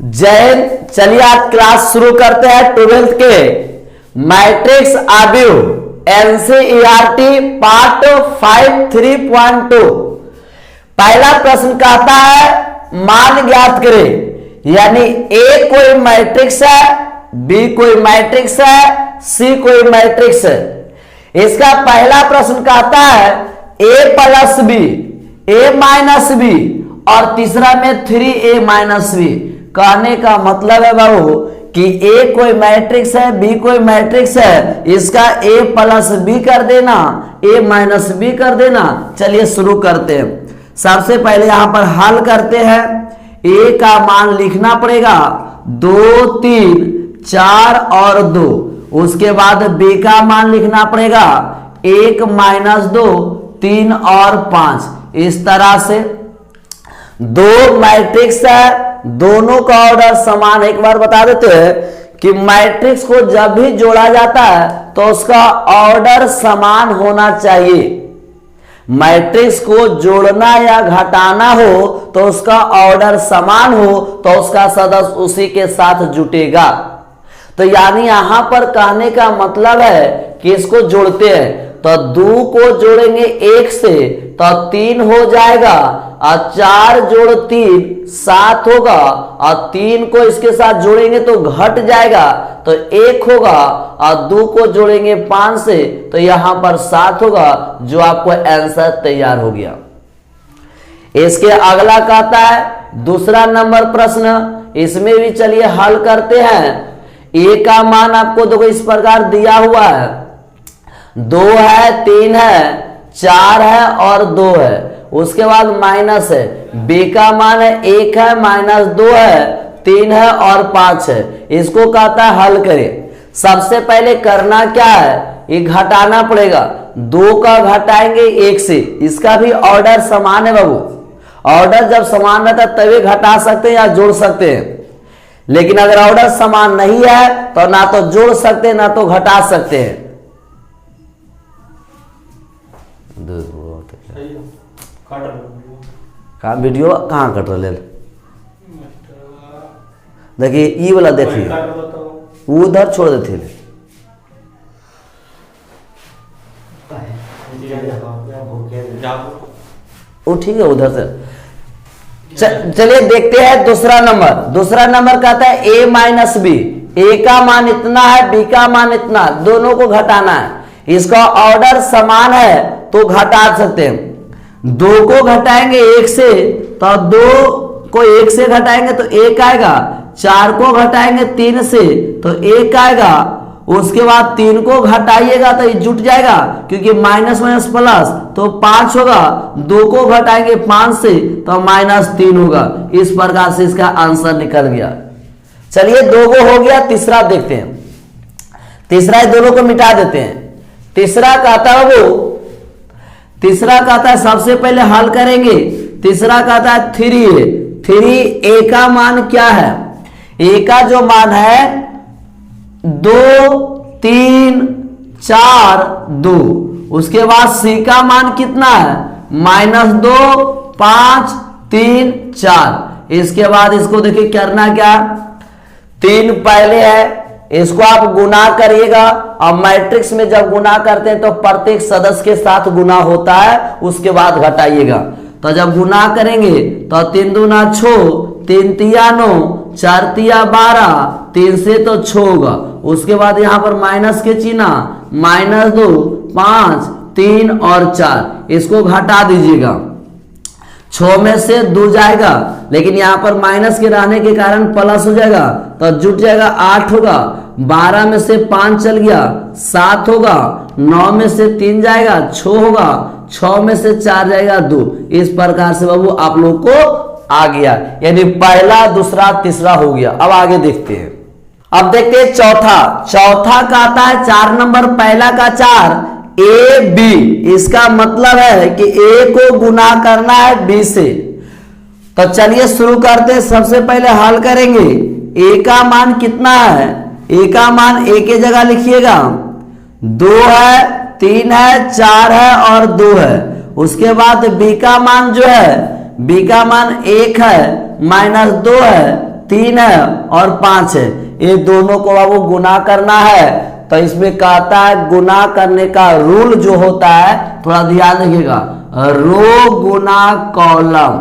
जैन, चलिए आज क्लास शुरू करते हैं 12th के मैट्रिक्स आव्यूह एनसीईआरटी पार्ट 5.3.2। पहला प्रश्न कहता है मान ज्ञात करें, यानी ए कोई मैट्रिक्स है, बी कोई मैट्रिक्स है, सी कोई मैट्रिक्स है। इसका पहला प्रश्न कहता है ए प्लस बी, ए माइनस बी और तीसरा में 3a माइनस बी। कहने का मतलब है बाबू कि ए कोई मैट्रिक्स है, बी कोई मैट्रिक्स है, इसका ए प्लस बी कर देना, ए माइनस बी कर देना। चलिए शुरू करते हैं। सबसे पहले यहां पर हल करते हैं। ए का मान लिखना पड़ेगा 2, 3, 4 और 2। उसके बाद बी का मान लिखना पड़ेगा 1 माइनस 2, 3 और 5। इस तरह से दो मैट्रिक्स है, दोनों का ऑर्डर समान। एक बार बता देते हैं कि मैट्रिक्स को जब भी जोड़ा जाता है तो उसका ऑर्डर समान होना चाहिए। मैट्रिक्स को जोड़ना या घटाना हो तो उसका ऑर्डर समान हो तो उसका सदस्य उसी के साथ जुटेगा। तो यानी यहां पर कहने का मतलब है कि इसको जोड़ते हैं तो 2 को जोड़ेंगे 1 से तो 3 हो जाएगा और 4 जोड़ 3 7 होगा और 3 को इसके साथ जोड़ेंगे तो घट जाएगा तो 1 होगा और 2 को जोड़ेंगे 5 से तो यहां पर 7 होगा, जो आपको आंसर तैयार हो गया। इसके अगला कहता है दूसरा नंबर प्रश्न, इसमें भी चलिए हल करते हैं। ए का मान आपको देखो इस प्रकार दिया हुआ है, 2 है, 3 है, 4 है और 2 है। उसके बाद माइनस है, बी का मान है 1 है, माइनस 2 है, 3 है और 5 है। इसको कहता है हल करें। सबसे पहले करना क्या है, ये घटाना पड़ेगा। 2 का घटाएंगे 1 से, इसका भी ऑर्डर समान है बाबू। ऑर्डर जब समान रहता है तभी घटा सकते हैं या जोड़ सकते हैं, लेकिन अगर ऑर्डर समान नहीं है तो ना तो जोड़ सकते हैं ना तो घटा सकते हैं। कहाँ वीडियो कहाँ कट रहा है, देखिए ई वाला देखिए, उधर छोड़ देते वो ठीक है उधर से। चलिए देखते हैं दूसरा नंबर। दूसरा नंबर कहता है a माइनस बी, ए का मान इतना है, बी का मान इतना, दोनों को घटाना है। इसका ऑर्डर समान है तो घटा सकते हैं। 2 को घटाएंगे 1 से तो 2 को 1 से घटाएंगे तो 1 आएगा। 4 को घटाएंगे 3 से तो 1 आएगा। उसके बाद 3 को घटाइएगा तो ये जुट जाएगा, क्योंकि माइनस माइनस प्लस तो 5 होगा। 2 को घटाएंगे 5 से तो -3 होगा। इस प्रकार से इसका आंसर निकल गया। चलिए 2 को हो गया, तीसरा देखते हैं। तीसरा दोनों को मिटा देते हैं। तीसरा कहता है सबसे पहले हल करेंगे। तीसरा कहता है 3 ए का मान क्या है, ए का जो मान है 2, 3, 4, 2। उसके बाद सी का मान कितना है -2, 5, 3, 4। इसके बाद इसको देखिए करना क्या, 3 पहले है, इसको आप गुना करिएगा। और मैट्रिक्स में जब गुना करते हैं तो प्रत्येक सदस्य के साथ गुना होता है, उसके बाद घटाइएगा। तो जब गुना करेंगे तो 3 दूना 6, 3 तिया 9, 4 तिया 12, 3 से तो 6 होगा। उसके बाद यहां पर माइनस के चिन्ह, -2, 5, 3 और 4। इसको घटा दीजिएगा। 6 में से 2 जाएगा, लेकिन यहां पर माइनस के रहने के कारण प्लस हो जाएगा तो जुट जाएगा 8 होगा। 12 में से 5 चल गया 7 होगा। 9 में से 3 जाएगा 6 होगा। 6 में से 4 जाएगा 2। इस प्रकार से बाबू आप लोग को आ गया, यानी पहला, दूसरा, तीसरा हो गया। अब आगे देखते हैं। अब देखते हैं चौथा कहता है 4 नंबर, पहला का 4 ए बी। इसका मतलब है कि ए को गुना करना है बी से। तो चलिए शुरू करते हैं। सबसे पहले हल करेंगे। ए का मान कितना है, ए का मान ए के जगह लिखिएगा 2 है, 3 है, 4 है और 2 है। उसके बाद बी का मान जो है, बी का मान 1 है, -2 है, 3 है और 5 है, ये दोनों को बाबू गुना करना है। तो इसमें कहता है गुना करने का रूल जो होता है, थोड़ा ध्यान रखिएगा, रो गुना कॉलम,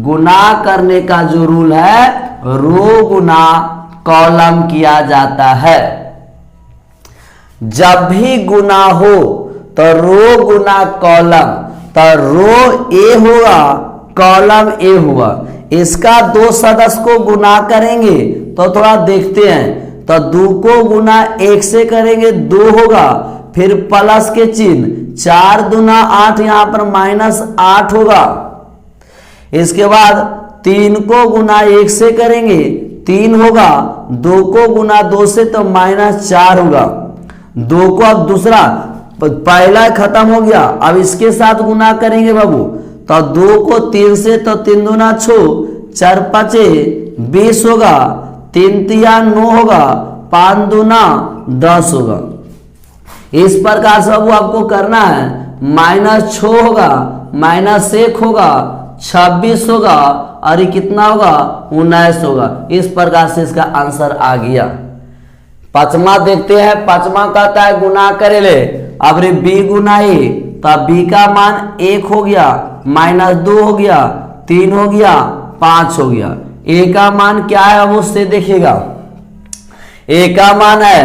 गुना करने का जो रूल है रो गुना कॉलम किया जाता है। जब भी गुना हो तो रो गुना कॉलम, तो रो ए होगा, कॉलम ए हुआ। इसका 2 सदस्य को गुना करेंगे तो थोड़ा देखते हैं, तो 2 को गुना 1 से करेंगे 2 होगा, फिर प्लस के चिन्ह, 4 दूना 8, यहां पर -8 होगा। इसके बाद 3 को गुना 1 से करेंगे 3 होगा, 2 को गुना 2 से तो -4 होगा। 2 को अब दूसरा, पहला खत्म हो गया, अब इसके साथ गुना करेंगे बाबू, तो 2 को 3 से तो 3 दूना 6, 4 5 20 होगा, 3 तिया 9 होगा, 5 दूना 10 होगा। इस प्रकार से बाबू आपको करना है, -6 होगा, -1 होगा, 26 होगा, और ये कितना होगा 19 होगा। इस प्रकार से इसका आंसर आ गया। पांचवा देखते हैं, पांचवा कहता है गुना करे ले, अब रे बी गुना ए, तो बी का मान 1 हो गया, -2 हो गया, 3 हो गया, 5 हो गया। ए का मान क्या है अब उससे देखिएगा, ए का मान है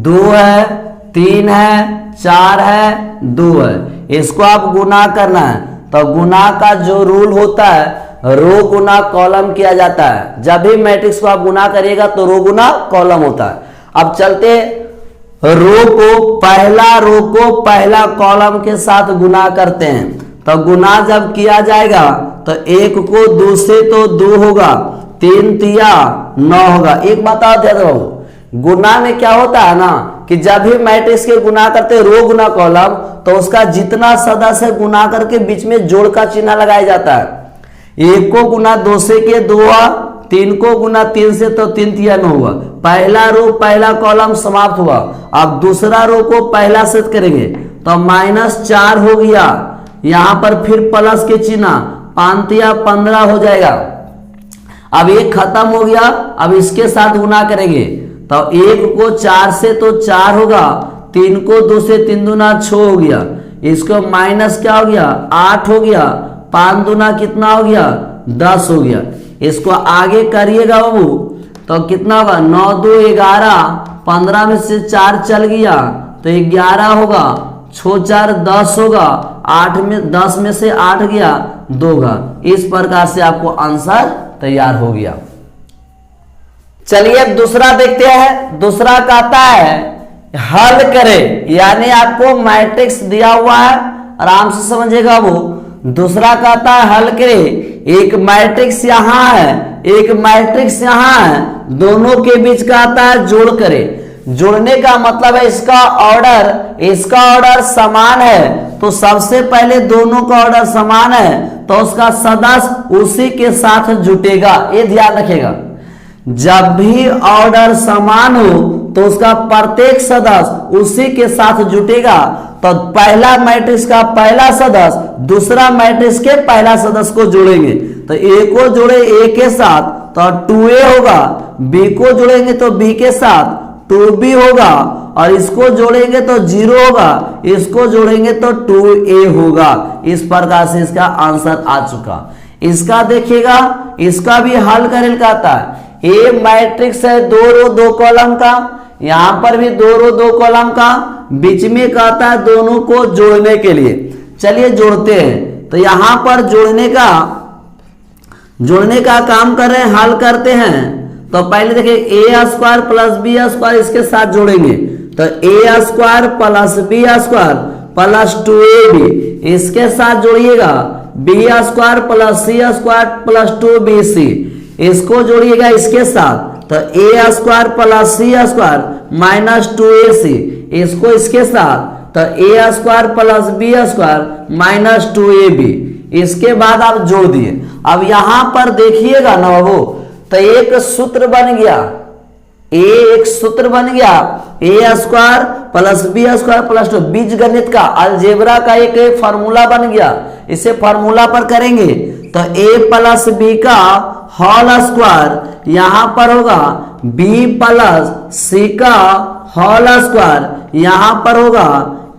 2 है, 3 है, 4 है, 2 है। इसको आप गुना करना है, तो गुना का जो रूल होता है रो गुना कॉलम किया जाता है। जब भी मैट्रिक्स को आप गुना करिएगा तो रो गुना कॉलम होता है। अब चलते रो को पहला कॉलम के साथ गुना करते हैं। तो गुना जब किया जाएगा तो 1 को 2 से तो 2 होगा, 3 तिया 9 होगा। एक बात और ध्यान रखो, गुना में क्या होता है ना कि जब भी मैट्रिक्स के गुना करते रो गुना कॉलम, तो उसका जितना सदस्य गुना करके बीच में जोड़ का चिन्ह लगाया जाता है। 1 को गुना 2 से के 2 हुआ, 3 को गुना 3 से तो 3 तिया 9 हुआ। पहला रो पहला कॉलम समाप्त हुआ। अब दूसरा रो को पहला से करेंगे तो -4 हो गया, यहां पर फिर प्लस के चिन्ह, 5 तिया 15 हो जाएगा। अब 1 खत्म हो गया, अब इसके साथ गुना करेंगे तो 1 को 4 से तो 4 होगा, 3 को 2 से 3 दूना 6 हो गया, इसको माइनस क्या हो गया 8 हो गया, 5 दूना कितना हो गया 10 हो गया। इसको आगे करिएगा बाबू तो कितना होगा 9 2 11, 15 में से 4 चल गया तो 11 होगा, 6 4 10 होगा, 8 में 10 में से 8 गया 2 होगा। इस प्रकार से आपको आंसर तैयार हो गया। चलिए अब दूसरा देखते हैं। दूसरा कहता है हल करें, यानी आपको मैट्रिक्स दिया हुआ है, आराम से समझिएगा। वो दूसरा कहता है हल करें, एक मैट्रिक्स यहां है, एक मैट्रिक्स यहां है, दोनों के बीच कहता है जोड़ करें। जोड़ने का मतलब है इसका ऑर्डर समान है, तो सबसे पहले दोनों का ऑर्डर समान है तो उसका सदस्य उसी के साथ जुटेगा। ये ध्यान रखिएगा, जब भी ऑर्डर समान हो तो उसका प्रत्येक सदस्य उसी के साथ जुटेगा। तो पहला मैट्रिक्स का पहला सदस्य दूसरा मैट्रिक्स के पहला सदस्य को जोड़ेंगे, तो ए को जोड़े ए के साथ तो 2a होगा, बी को जोड़ेंगे तो बी के साथ 2b होगा, और इसको जोड़ेंगे तो 0 होगा, इसको जोड़ेंगे तो 2a होगा। इस प्रकार से इसका आंसर आ चुका। इसका देखिएगा, इसका भी हल करें कहता है। ए मैट्रिक्स है 2 रो 2 कॉलम का, यहां पर भी 2 रो 2 कॉलम का, बीच में कहता है दोनों को जोड़ने के लिए। चलिए जोड़ते हैं। तो यहां पर जोड़ने का काम कर रहे हैं, हल करते हैं। तो पहले देखिए a square plus B square इसके साथ जोड़ेंगे तो a square plus B square plus 2ab इसके साथ जोड़िएगा, b square plus c square plus 2bc इसको जोड़िएगा इसके साथ, तो a square plus c square minus 2ac इसको इसके साथ, तो a square plus b square minus 2ab इसके बाद आप जोड़ दिए। अब यहां पर देखिएगा ना बाबू, तो एक सूत्र बन गया, एक सूत्र बन गया a square plus B square plus 2 बीज गणित का अलजेब्रा का एक फार्मूला बन गया। इसे फार्मूला पर करेंगे तो a प्लस बी का होल स्क्वायर यहां पर होगा b प्लस सी का होल स्क्वायर यहां पर होगा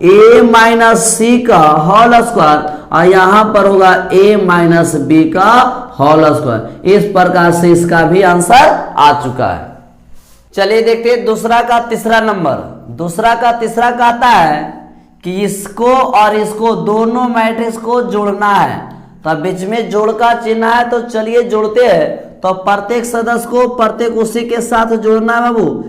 a माइनस सी का होल स्क्वायर और यहां पर होगा a माइनस बी का होल स्क्वायर। इस प्रकार से इसका भी आंसर आ चुका है। चलिए देखते हैं दूसरा का तीसरा नंबर। दूसरा का तीसरा कहता है कि इसको और इसको दोनों मैट्रिक्स को जोड़ना है। तो बीच में जोड़ का चिन्ह है, तो चलिए जोड़ते हैं। तो प्रत्येक सदस्य को प्रत्येक उसी के साथ जोड़ना है बाबू।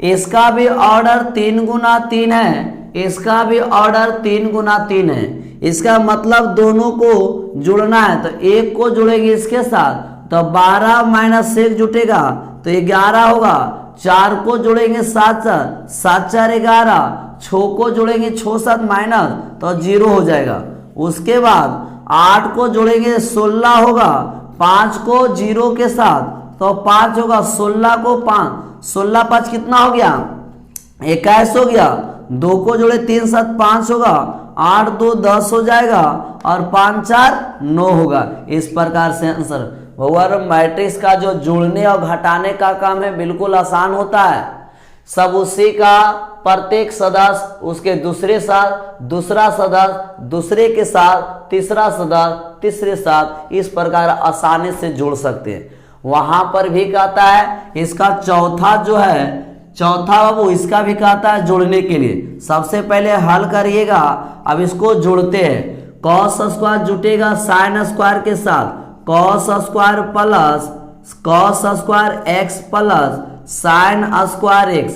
इसका भी ऑर्डर 3 गुना 3 है, इसका भी ऑर्डर 3 गुना 3 है। इसका मतलब दोनों को जोड़ना है। तो एक को जोड़ेंगे इसके साथ तो 12 माइनस 1 जुटेगा तो 11 होगा। 4 को जोड़ेंगे 7 7 4 11। 6 को जोड़ेंगे 6 7 माइनस तो 0 हो जाएगा। उसके बाद 8 को जोड़ेंगे 16 होगा। 5 को 0 के साथ तो 5 होगा। 16 को 5 16 5 कितना हो गया 21 हो गया। 2 को जोड़े 3 7 5 होगा। 8 2 10 हो जाएगा और 5 4 9 होगा। इस प्रकार से आंसर भैया मैट्रिक्स का जो जोड़ने और घटाने का काम है बिल्कुल आसान होता है। सब उसी का प्रत्येक सदस्य उसके दूसरे साथ, दूसरा सदस्य दूसरे के साथ, तीसरा सदस्य तीसरे साथ, इस प्रकार आसानी से जोड़ सकते हैं। वहां पर भी कहता है इसका चौथा जो है, चौथा बाबू इसका भी कहता है जोड़ने के लिए। सबसे पहले हल करिएगा। अब इसको जोड़ते हैं। कॉस स्क्वायर जुटेगा साइन स्क्वायर के साथ। Cos square plus cos square x plus sine square x.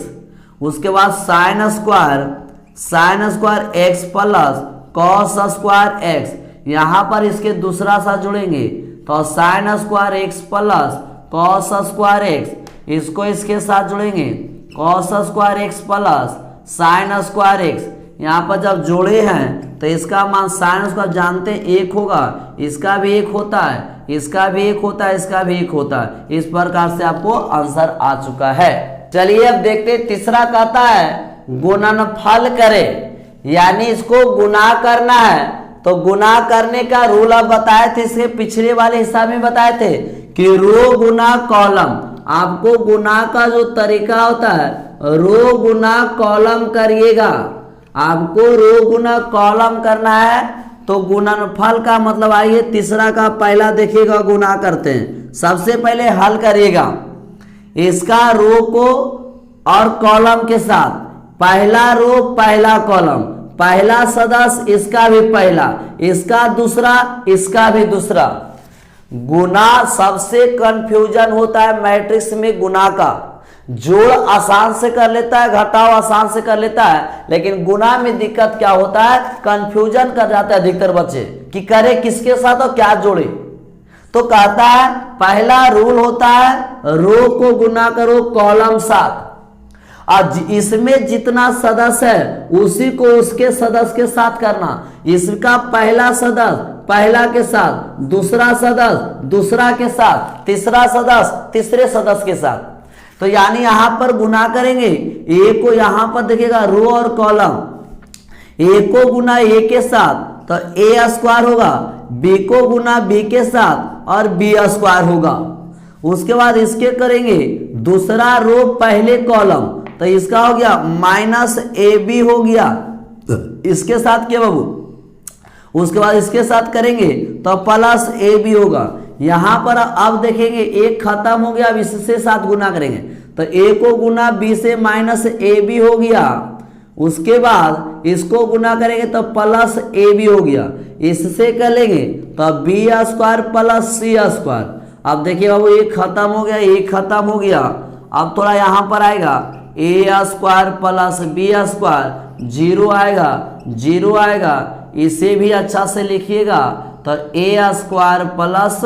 उसके बाद sine square x plus cos square x. यहां पर इसके दूसरा साथ जोड़ेंगे तो sine square x plus cos square x. इसको इसके साथ जोड़ेंगे cos square x plus sine square x. यहाँ पर जब जोड़े हैं तो इसका मान साइन स्क्वायर जानते हैं 1 होगा। इसका भी 1 होता है, इसका भी 1 होता है, इसका भी 1 होता है। इस प्रकार से आपको आंसर आ चुका है। चलिए अब देखते हैं तीसरा कहता है गुणनफल करे, यानी इसको गुना करना है। तो गुना करने का रूल अब बताए थे, इसके पिछले वाले हिस्सा में बताए थे कि रो गुना कॉलम। आपको गुना का जो तरीका होता है रो गुना कॉलम करिएगा। आपको रो गुना कॉलम करना है। तो गुणनफल का मतलब आइए तीसरा का पहला देखिएगा गुना करते हैं। सबसे पहले हल करिएगा इसका रो को और कॉलम के साथ। पहला रो पहला कॉलम, पहला सदस्य इसका भी पहला, इसका दूसरा, इसका भी दूसरा। गुना सबसे कंफ्यूजन होता है मैट्रिक्स में गुना का। जोड़ आसान से कर लेता है, घटाव आसान से कर लेता है, लेकिन गुना में दिक्कत क्या होता है कंफ्यूजन कर जाता है अधिकतर बच्चे कि करे किसके साथ और क्या जोड़े। तो कहता है पहला रूल होता है रो को गुना करो कॉलम साथ, और इसमें जितना सदस्य है उसी को उसके सदस्य के साथ करना। इसका पहला सदस्य पहला के साथ, दूसरा सदस्य दूसरा के साथ, तीसरा सदस्य तीसरे सदस्य के साथ। तो यानी यहां पर गुना करेंगे ए को, यहां पर देखिएगा रो और कॉलम। ए को गुना ए के साथ तो ए स्क्वायर होगा, बी को गुना बी के साथ और बी स्क्वायर होगा। उसके बाद इसके करेंगे दूसरा रो पहले कॉलम, तो इसका हो गया माइनस ए बी हो गया इसके साथ क्या बाबू। उसके बाद इसके साथ करेंगे तो प्लस ए बी होगा। यहां पर अब देखेंगे एक खत्म हो गया, अब इससे साथ गुना करेंगे तो ए को गुना बी से माइनस ए बी हो गया। उसके बाद इसको गुना करेंगे तो प्लस ए बी हो गया। इससे कर लेंगे तो बी स्क्वायर प्लस सी स्क्वायर। अब देखिए बाबू एक खत्म हो गया, एक खत्म हो गया। अब थोड़ा यहां पर आएगा a square plus B square, zero आएगा, जीरो आएगा। इसे भी अच्छा से लिखिएगा तो a square plus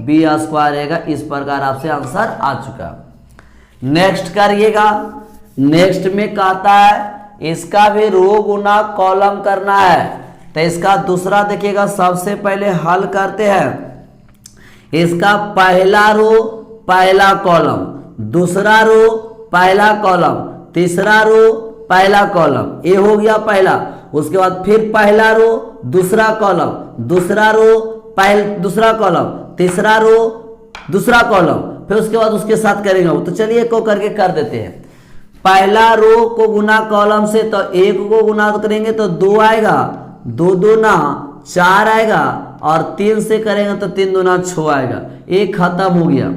B square रहेगा। इस प्रकार आपसे आंसर आ चुका। नेक्स्ट करिएगा। नेक्स्ट में कहता है इसका भी रो गुना कॉलम करना है। तो इसका दूसरा देखिएगा, सबसे पहले हल करते हैं। इसका पहला रो पहला कॉलम, दूसरा रो पहला कॉलम, तीसरा रो पहला कॉलम, ए हो गया पहला। उसके बाद फिर पहला रो दूसरा कॉलम, दूसरा रो दूसरा कॉलम, तीसरा रो दूसरा कॉलम, फिर उसके बाद उसके साथ करेंगे। तो चलिए को करके कर देते हैं। पहला रो को गुना कॉलम से, तो एक को गुना करेंगे तो 2 आएगा, 2 दूना 4 आएगा, और 3 से करेंगे तो 3 दूना 6 आएगा। एक खत्म हो गया।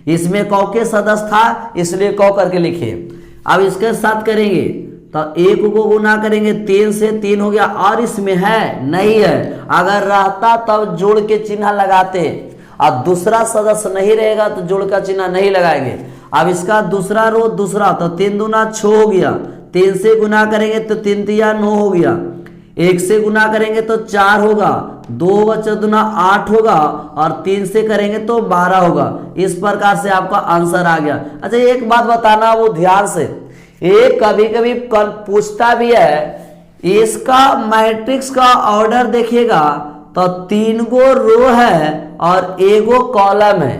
इसमें कौ के सदस्य था इसलिए कौ करके लिखे। अब इसके साथ करेंगे तो एक को गुना करेंगे 3 से, 3 हो गया, और इसमें है नहीं है, अगर रहता तब जोड़ के चिन्ह लगाते, अब दूसरा सदस्य नहीं रहेगा तो जोड़ का चिन्ह नहीं लगाएंगे। अब इसका दूसरा रो दूसरा, तो 3 दूना 6 हो गया, 3 से गुना करेंगे तो 3 तिया 9 हो गया, 1 से गुना करेंगे तो 4 होगा, 2 बचा दूना 8 होगा, और 3 से करेंगे तो 12 होगा। इस प्रकार से आपका आंसर आ गया। अच्छा एक बात बताना वो ध्यान से, एक कभी कभी पूछता भी है, इसका मैट्रिक्स का ऑर्डर देखिएगा तो 3 गो रो है और 1 गो कॉलम है।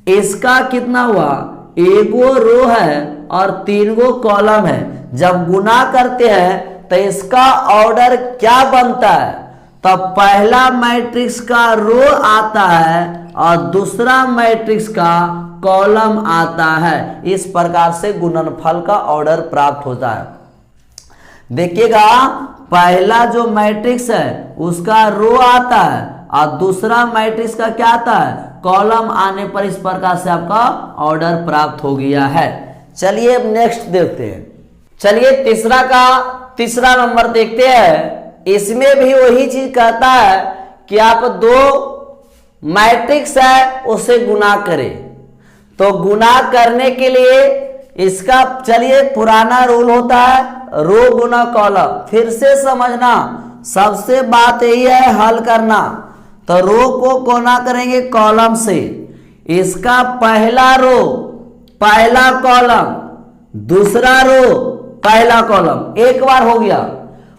इसका कितना हुआ, 1 गो रो है और 3 गो कॉलम है। जब गुना करते हैं तो इसका ऑर्डर क्या बनता है, तो पहला मैट्रिक्स का रो आता है और दूसरा मैट्रिक्स का कॉलम आता है। इस प्रकार से गुणनफल का ऑर्डर प्राप्त होता है। देखिएगा पहला जो मैट्रिक्स है उसका रो आता है और दूसरा मैट्रिक्स का क्या आता है, कॉलम आने पर इस प्रकार से आपका ऑर्डर प्राप्त हो गया है। चलिए अब नेक्स्ट देखते हैं। चलिए तीसरा नंबर देखते हैं। इसमें भी वही चीज कहता है कि आप 2 मैट्रिक्स है उसे गुना करें। तो गुना करने के लिए इसका चलिए पुराना रूल होता है रो गुना कॉलम। फिर से समझना, सबसे बात यही है हल करना। तो रो को गुना करेंगे कॉलम से, इसका पहला रो पहला कॉलम, दूसरा रो पहला कॉलम, एक बार हो गया।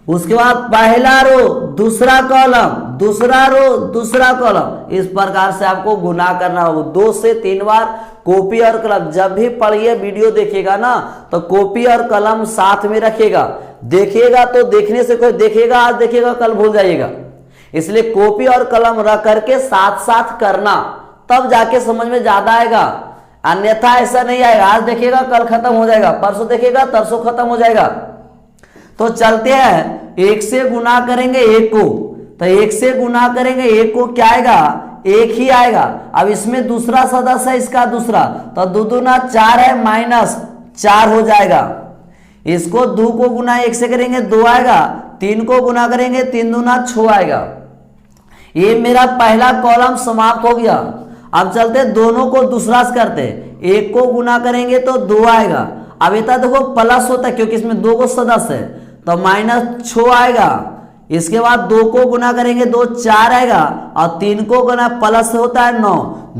उसके बाद पहला रो दूसरा कॉलम, दूसरा रो दूसरा कॉलम। इस प्रकार से आपको गुना करना होगा 2 से 3 बार। कॉपी और कलम जब भी पढ़िए वीडियो देखिएगा ना तो कॉपी और कलम साथ में रखिएगा। देखिएगा तो देखने से कोई देखेगा आज देखिएगा कल भूल जाइएगा, इसलिए कॉपी और कलम रख करके साथ साथ करना, तब जाके समझ में ज्यादा आएगा। अन्यथा ऐसा नहीं आएगा, आज देखिएगा कल खत्म हो जाएगा, परसों देखिएगा तरसों खत्म हो जाएगा। तो चलते हैं, 1 से गुना करेंगे 1 को, तो 1 से गुना करेंगे 1 को क्या आएगा, 1 ही आएगा। अब इसमें दूसरा सदस्य है इसका दूसरा, तो 2 दूना 4 है -4 हो जाएगा। इसको 2 को गुना 1 से करेंगे 2 आएगा, 3 को गुना करेंगे 3 दूना 6 आएगा। ये मेरा पहला कॉलम समाप्त हो गया। अब चलते दोनों को दूसरा से करते, 1 को गुना करेंगे तो 2 आएगा। अब इतना देखो प्लस होता है क्योंकि इसमें 2 को सदस्य है, तो -6 आएगा। इसके बाद 2 को गुना करेंगे 2 4 आएगा, और 3 को गुना प्लस होता है 9।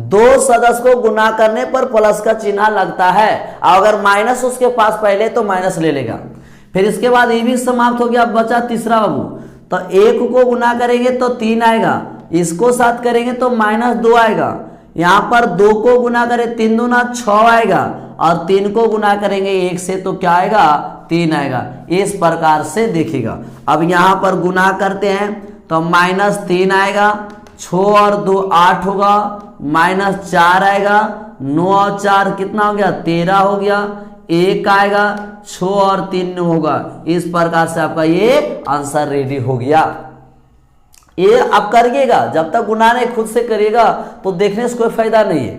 2 सदस्य को गुना करने पर प्लस का चिन्ह लगता है, और अगर माइनस उसके पास पहले तो माइनस ले लेगा। फिर इसके बाद ये भी समाप्त हो गया। अब बचा तीसरा बाबू, तो 1 को गुना करेंगे तो 3 आएगा, इसको साथ करेंगे तो -2 आएगा। यहाँ पर 2 को गुना करें 3 दूना 6 आएगा, और 3 को गुना करेंगे 1 से तो क्या आएगा 3 आएगा। इस प्रकार से देखिएगा। अब यहाँ पर गुना करते हैं तो -3 आएगा, 6 और 2 8 होगा, -4 आएगा, 9 और 4 कितना हो गया 13 हो गया, 1 आएगा, 6 और 3 होगा। इस प्रकार से आपका ये आंसर रेडी हो गया। ये आप करिएगा, जब तक गुना नहीं खुद से करिएगा तो देखने से कोई फायदा नहीं है।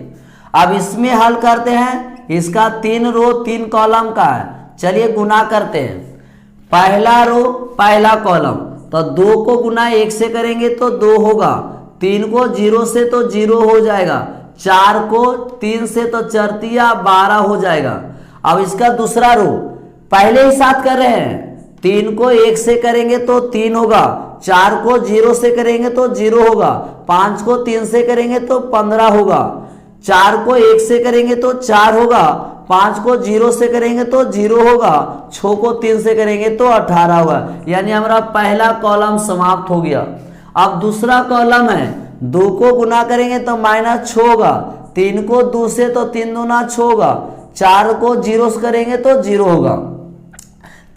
अब इसमें हल करते हैं। इसका 3 रो 3 कॉलम का है। चलिए गुना करते हैं। पहला रो पहला कॉलम, तो 2 को गुना 1 से करेंगे तो 2 होगा, 3 को 0 से तो 0 हो जाएगा, 4 को 3 से तो 4 तिया 12 हो जाएगा। अब इसका दूसरा रो पहले ही साथ कर रहे हैं, 3 को 1 से करेंगे तो 3 होगा, 4 को 0 से करेंगे तो 0 होगा, 5 को 3 से करेंगे तो 15 होगा, 4 को 1 से करेंगे तो 4 होगा, 5 को 0 से करेंगे तो 0 होगा, 6 को 3 से करेंगे तो 18 होगा। यानी हमारा पहला कॉलम समाप्त हो गया। अब दूसरा कॉलम है, 2 को गुना करेंगे तो -6 होगा, 3 को 2 से तो 3 दूना 6 होगा, 4 को 0 से करेंगे तो 0 होगा,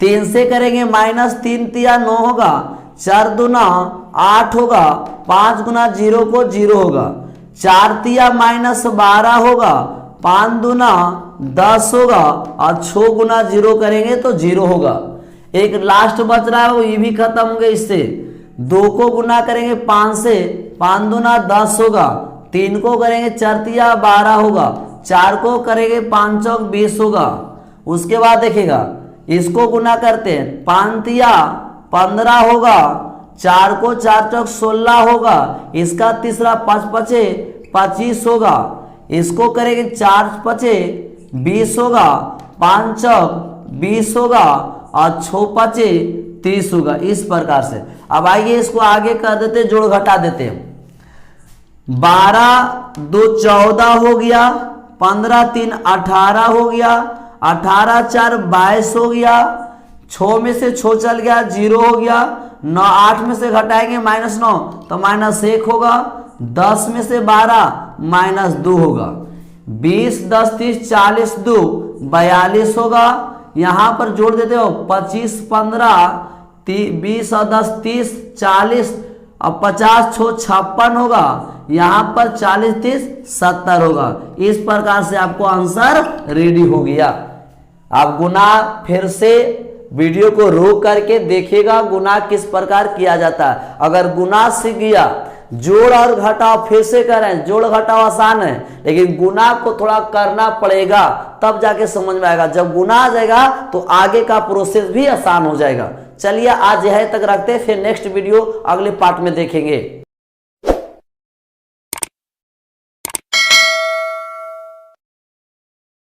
3 से करेंगे -3 तिया 9 होगा, 4 दूना 8 होगा, 5 गुना 0 को 0 होगा, 4 तिया -12 होगा, 5 दूना 10 होगा और 6 गुना 0 करेंगे तो 0 होगा। एक लास्ट बच रहा है वो ये भी खत्म होंगे इससे। 2 को गुना करेंगे 5 से, 5 दूना 10 होगा, 3 को करेंगे 4 तिया 12 होगा, 4 को करेंगे 5 चौक 20 होगा। उसके बाद देखिएगा इसको गुना करते हैं, 5 तिया 15 होगा, 4 को 4 चौक 16 होगा, इसका तीसरा 5 पचे 25 होगा, इसको करेंगे 4 पचे 20 होगा, 5 चौक 20 होगा और 6 पचे 30 होगा। इस प्रकार से अब आइए इसको आगे कर देते, जोड़ घटा देते हैं। 12 2 14 हो गया, 15 3 18 हो गया, 18 4 22 हो गया, 6 में से 6 चल गया 0 हो गया, 9 8 में से घटाएंगे -9 तो -1 होगा, 10 में से 12 -2 होगा, 20 10 30 40 2 42 होगा। यहां पर जोड़ देते हो 25 15 20 और 10 30 40 और 50 6 56 होगा, यहां पर 40 30 70 होगा। इस प्रकार से आपको आंसर रेडी हो गया। आप गुना फिर से वीडियो को रोक करके देखिएगा गुना किस प्रकार किया जाता है। अगर गुना सीख गया, जोड़ और घटाव फिर से करें, जोड़ घटाव आसान है लेकिन गुना को थोड़ा करना पड़ेगा तब जाके समझ में आएगा। जब गुना आ जाएगा तो आगे का प्रोसेस भी आसान हो जाएगा। चलिए आज यह तक रखते हैं, फिर नेक्स्ट वीडियो अगले पार्ट में देखेंगे।